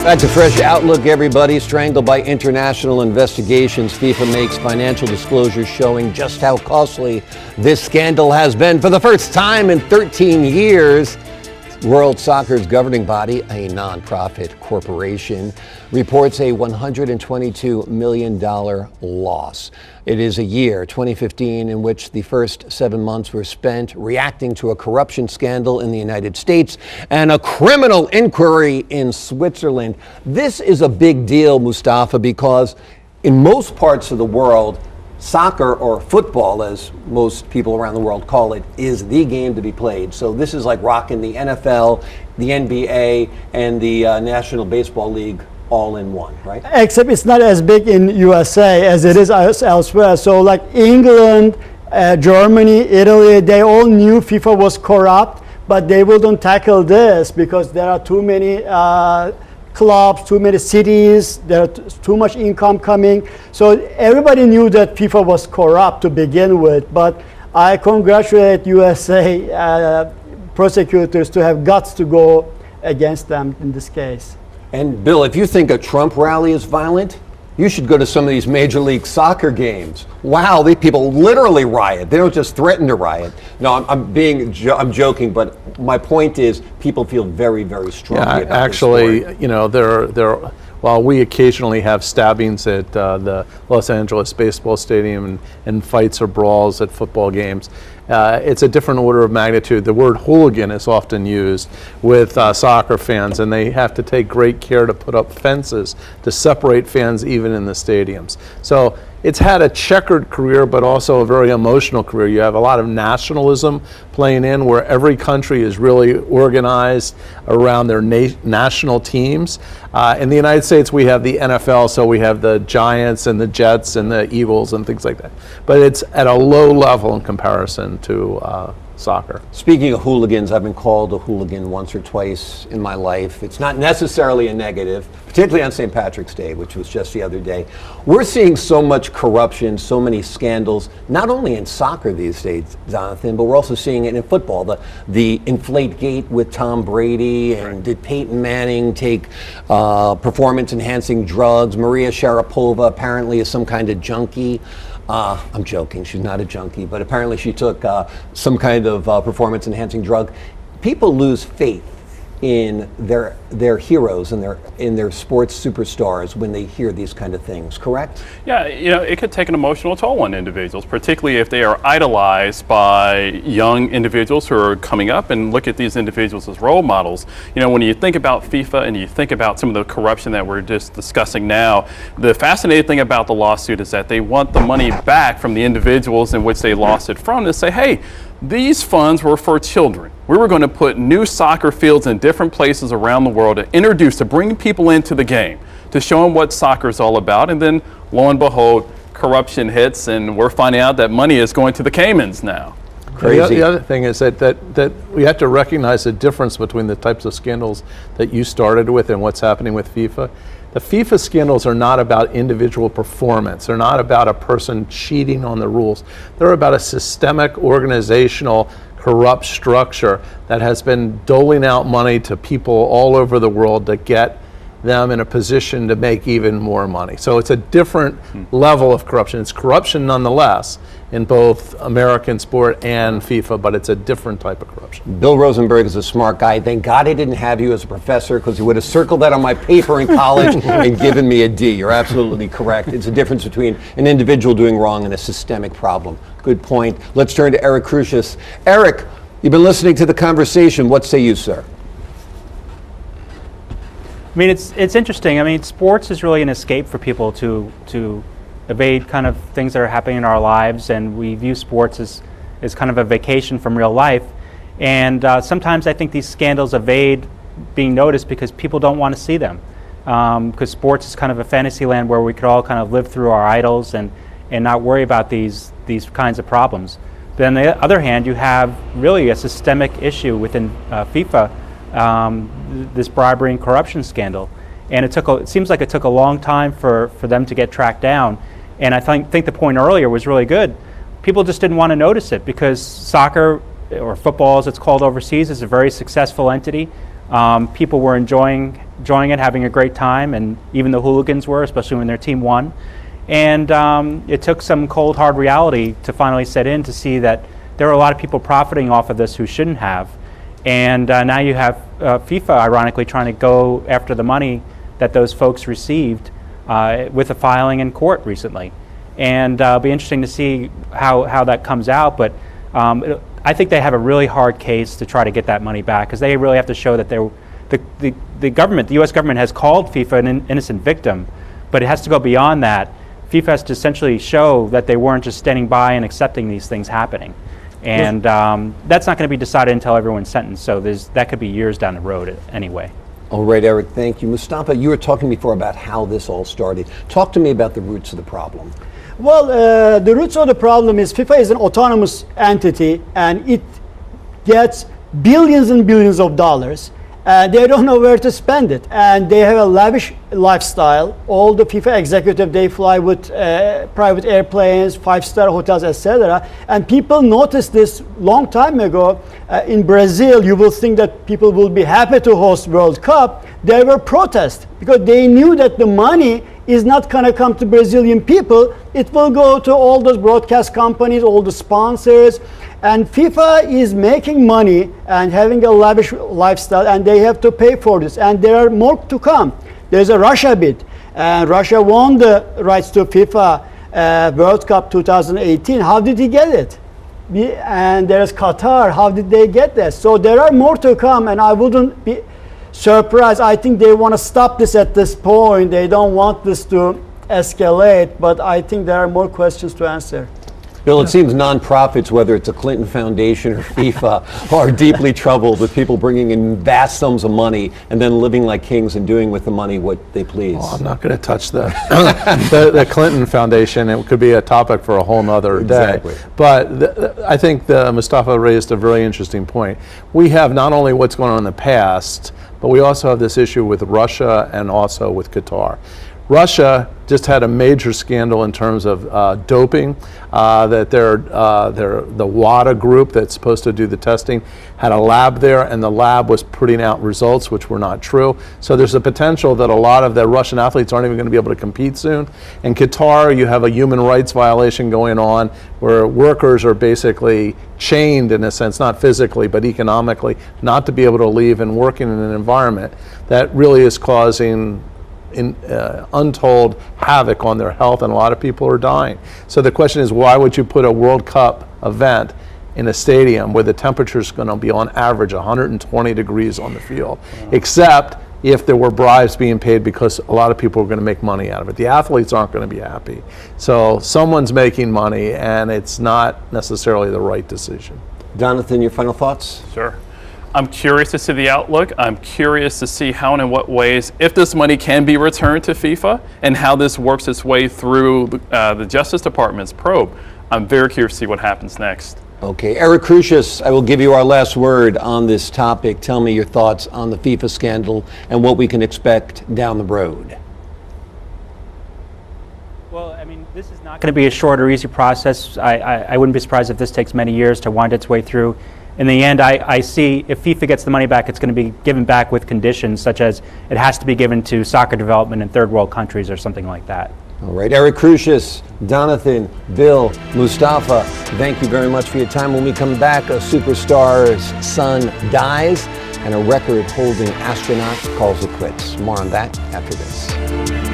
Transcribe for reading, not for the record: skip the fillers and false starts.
Back to Fresh Outlook, everybody. Strangled by international investigations, FIFA makes financial disclosures showing just how costly this scandal has been. For the first time in 13 years, World Soccer's governing body, a nonprofit corporation, reports a $122 million loss. It is a year, 2015, in which the first 7 months were spent reacting to a corruption scandal in the United States and a criminal inquiry in Switzerland. This is a big deal, Mustafa, because in most parts of the world, soccer, or football, as most people around the world call it, is the game to be played. So this is like rocking the NFL, the NBA, and the National Baseball League all in one, right? Except it's not as big in USA as it is elsewhere. So like England, Germany, Italy, they all knew FIFA was corrupt, but they wouldn't tackle this because there are too many clubs, too many cities, there's too much income coming. So everybody knew that FIFA was corrupt to begin with, but I congratulate USA prosecutors to have guts to go against them in this case. And Bill, if you think a Trump rally is violent, you should go to some of these Major League Soccer games. Wow, these people literally riot. They don't just threaten to riot. No, I'm joking, but my point is people feel very, very strongly about actually, this story. you know, while we occasionally have stabbings at the Los Angeles baseball stadium and fights or brawls at football games, it's a different order of magnitude. The word hooligan is often used with soccer fans, and they have to take great care to put up fences to separate fans even in the stadiums. So it's had a checkered career, but also a very emotional career. You have a lot of nationalism playing in where every country is really organized around their national teams. In the United States, we have the NFL, so we have the Giants and the Jets and the Eagles and things like that. But it's at a low level in comparison to soccer. Speaking of hooligans, I've been called a hooligan once or twice in my life. It's not necessarily a negative, particularly on St. Patrick's Day, which was just the other day. We're seeing so much corruption, so many scandals, not only in soccer these days, Jonathan, but we're also seeing it in football. The Inflategate with Tom Brady, and did Peyton Manning take performance-enhancing drugs? Maria Sharapova apparently is some kind of junkie. I'm joking, she's not a junkie, but apparently she took some kind of performance-enhancing drug. People lose faith in their heroes and in their sports superstars when they hear these kind of things, correct? Yeah, you know, it could take an emotional toll on individuals, particularly if they are idolized by young individuals who are coming up and look at these individuals as role models. You know, when you think about FIFA and you think about some of the corruption that we're just discussing now, the fascinating thing about the lawsuit is that they want the money back from the individuals in which they lost it from to say, hey, these funds were for children. We were going to put new soccer fields in different places around the world to bring people into the game, to show them what soccer is all about. And then, lo and behold, corruption hits, and we're finding out that money is going to the Caymans now. Crazy. The other thing is that we have to recognize the difference between the types of scandals that you started with and what's happening with FIFA. The FIFA scandals are not about individual performance. They're not about a person cheating on the rules. They're about a systemic, organizational, corrupt structure that has been doling out money to people all over the world to get them in a position to make even more money. So it's a different level of corruption. It's corruption nonetheless in both American sport and FIFA, but it's a different type of corruption. Bill Rosenberg is a smart guy. Thank God I didn't have you as a professor, because he would have circled that on my paper in college and given me a D. You're absolutely correct. It's a difference between an individual doing wrong and a systemic problem. Good point. Let's turn to Eric Crusius. Eric, you've been listening to the conversation. What say you, sir? I mean, it's interesting. I mean, sports is really an escape for people to evade kind of things that are happening in our lives, and we view sports as kind of a vacation from real life. And sometimes I think these scandals evade being noticed because people don't want to see them. Because sports is kind of a fantasy land where we could all kind of live through our idols and not worry about these kinds of problems. But on the other hand, you have really a systemic issue within FIFA. This bribery and corruption scandal, and it seems like it took a long time for them to get tracked down. And I think the point earlier was really good. People just didn't want to notice it because soccer, or football as it's called overseas, is a very successful entity. People were enjoying it, having a great time, and even the hooligans were, especially when their team won. And it took some cold, hard reality to finally set in to see that there were a lot of people profiting off of this who shouldn't have. And now you have FIFA, ironically, trying to go after the money that those folks received with a filing in court recently. And it'll be interesting to see how that comes out. But I think they have a really hard case to try to get that money back, because they really have to show that the government, the U.S. government, has called FIFA an innocent victim, but it has to go beyond that. FIFA has to essentially show that they weren't just standing by and accepting these things happening. And that's not going to be decided until everyone's sentenced, so that could be years down the road anyway. All right, Eric, thank you. Mustafa, you were talking before about how this all started. Talk to me about the roots of the problem. Well, the roots of the problem is FIFA is an autonomous entity, and it gets billions and billions of dollars. They don't know where to spend it, and they have a lavish lifestyle. All the FIFA executives, they fly with private airplanes, five-star hotels, etc. And people noticed this long time ago. In Brazil, you will think that people will be happy to host World Cup. There were protests because they knew that the money is not going to come to Brazilian people. It will go to all those broadcast companies, all the sponsors. And FIFA is making money and having a lavish lifestyle, and they have to pay for this. And there are more to come. There's a Russia bid. And Russia won the rights to FIFA World Cup 2018. How did he get it? And there's Qatar. How did they get this? So there are more to come, and I wouldn't be surprised. I think they want to stop this at this point. They don't want this to escalate, but I think there are more questions to answer. Bill, it seems nonprofits, whether it's a Clinton Foundation or FIFA, are deeply troubled with people bringing in vast sums of money and then living like kings and doing with the money what they please. Oh, I'm not going to touch the Clinton Foundation. It could be a topic for a whole nother day. Exactly. But I think Mustafa raised a very interesting point. We have not only what's going on in the past, but we also have this issue with Russia and also with Qatar. Russia just had a major scandal in terms of doping, that the WADA group that's supposed to do the testing had a lab there, and the lab was putting out results which were not true. So there's a potential that a lot of the Russian athletes aren't even going to be able to compete soon. In Qatar, you have a human rights violation going on where workers are basically chained, in a sense, not physically but economically, not to be able to leave and working in an environment that really is causing untold havoc on their health, and a lot of people are dying. So the question is, why would you put a World Cup event in a stadium where the temperature is going to be on average 120 degrees on the field, except if there were bribes being paid, because a lot of people are going to make money out of it. The athletes aren't going to be happy. So someone's making money, and it's not necessarily the right decision. Jonathan, your final thoughts? Sure. I'm curious to see the outlook. I'm curious to see how and in what ways, if this money can be returned to FIFA, and how this works its way through the Justice Department's probe. I'm very curious to see what happens next. Okay, Eric Crusius, I will give you our last word on this topic. Tell me your thoughts on the FIFA scandal and what we can expect down the road. Well, I mean, this is not going to be a short or easy process. I wouldn't be surprised if this takes many years to wind its way through. In the end, I see if FIFA gets the money back, it's going to be given back with conditions, such as it has to be given to soccer development in third world countries or something like that. All right, Eric Crusius, Jonathan, Bill, Mustafa, thank you very much for your time. When we come back, a superstar's son dies and a record-holding astronaut calls it quits. More on that after this.